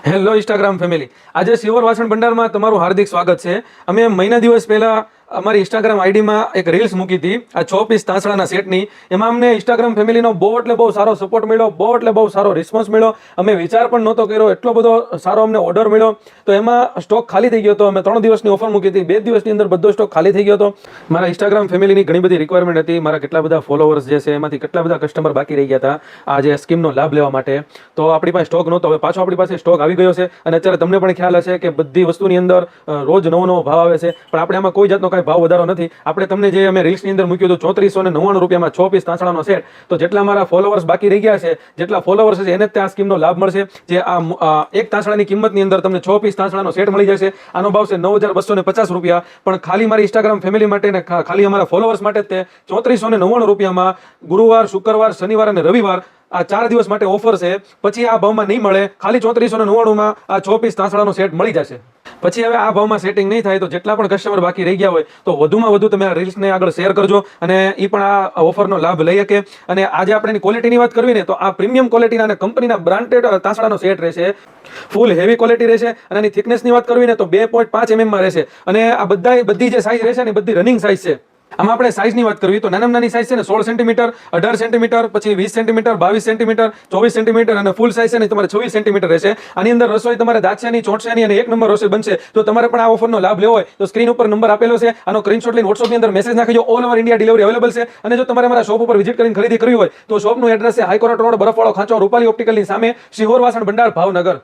Hello Instagram family, આજે શિવર વાસણ ભંડારમાં તમારું હાર્દિક સ્વાગત છે. અમે મહિના દિવસ પહેલા અમારી ઇન્સ્ટાગ્રામ આઈડીમાં એક રીલ્સ મૂકી હતી આ 6 પીસ તાંસળાના સેટની. એમાં અમને ઇન્સ્ટાગ્રામ ફેમિલીનો બહુ એટલે બહુ સારો સપોર્ટ મળ્યો, બહુ એટલે બહુ સારો રિસ્પોન્સ મળ્યો. અમે વિચાર પણ નહોતો કર્યો, એટલો બધો સારો અમને ઓર્ડર મળ્યો. તો એમાં સ્ટોક ખાલી થઈ ગયો હતો. અમે 3 દિવસની ઓફર મૂકી હતી, 2 દિવસની અંદર બધો સ્ટોક ખાલી થઈ ગયો હતો. મારા ઇન્સ્ટાગ્રામ ફેમિલીની ઘણી બધી રિક્વાયરમેન્ટ હતી. મારા કેટલા બધા ફોલોવર્સ જે છે એમાંથી કેટલા બધા કસ્ટમર બાકી રહી ગયા હતા આ જે સ્કીમનો લાભ લેવા માટે. તો આપણી પાસે સ્ટોક નહોતો, હવે પાછો આપણી પાસે સ્ટોક આવી ગયો છે. અને અત્યારે તમને પણ ખ્યાલ હશે કે બધી વસ્તુની અંદર રોજ નવો નવો ભાવ આવે છે, પણ આપણે આમાં કોઈ જાતનો કાંઈ ભાવ વધારો નથી. આપણે તમને જે અમે રીલ્સની અંદર મૂક્યું હતું 3499 રૂપિયામાં 6 પીસ તાંસળાનો સેટ, તો જેટલા મારા ફોલોવર્સ બાકી રહી ગયા છે, જેટલા ફોલોવર્સ છે એને જ આ સ્કીમનો લાભ મળશે. જે આ એક તાંસળાની કિંમતની અંદર તમને 6 પીસ તાંસળાનો સેટ મળી જશે. આનો ભાવ છે 9250 રૂપિયા, પણ ખાલી મારી ઇન્સ્ટાગ્રામ ફેમિલી માટે ને ખાલી અમારા ફોલોવર્સ માટે જ તે 3499 રૂપિયામાં ગુરુવાર, શુક્રવાર, શનિવાર અને રવિવાર આ 4 દિવસ માટે ઓફર છે. પછી આ ભાવમાં નહીં મળે, ખાલી 3499માં આ 6 પીસ તાંસળાનો સેટ મળી જશે. પછી હવે આ ભાવમાં સેટિંગ નહીં થાય તો જેટલા પણ કસ્ટમર બાકી રહી ગયા હોય તો વધુમાં વધુ તમે આ રીલ્સને આગળ શેર કરજો અને એ પણ આ ઓફરનો લાભ લઈ શકે. અને આજે આપણે એની ક્વોલિટીની વાત કરવી ને તો આ પ્રીમિયમ ક્વોલિટીના અને કંપનીના બ્રાન્ડેડ તાંસળાનો સેટ રહેશે. ફૂલ હેવી ક્વોલિટી રહેશે. અને એની થિકનેસની વાત કરવી ને તો 2.5 mm માં રહેશે. અને આ બધી જે સાઇઝ રહેશે ને બધી રનિંગ સાઇઝ છે. આમાં આપણે સાઇઝની વાત કરવી તો નાનામાં નાની સાઇઝ છે ને 16 સેન્ટીમીટર, 18 સેન્ટીમીટર, પછી 20 સેન્ટીમીટર, 22 સેન્ટીમીટર, 24 સેન્ટીમીટર અને ફૂલ સાઇઝ છે ને તમારે 26 સેન્ટીમીટર રહેશે. આની અંદર રસોઈ તમારે દાંતછાની, ચોંટસાની અને 1 નંબર રસોઈ બનશે. તો તમારે પણ આ ઓફરનો લાભ લેવો હોય તો સ્ક્રીન ઉપર નંબર આપેલો છે, આનો સ્ક્રીનશોટ લઈને WhatsApp ની અંદર મેસેજ નાખજો. All over India delivery available છે. અને જો તમારે અમારા શોપ ઉપર વિઝિટ કરીને ખરીદી કરવી હોય તો શોપનું એડ્રેસ છે હાઈકોર્ટ રોડ, બરફવાળો ખાંચો, રૂપાલી ઓપ્ટિકલની સામે, શિહોર વાસણ ભંડાર, ભાવનગર.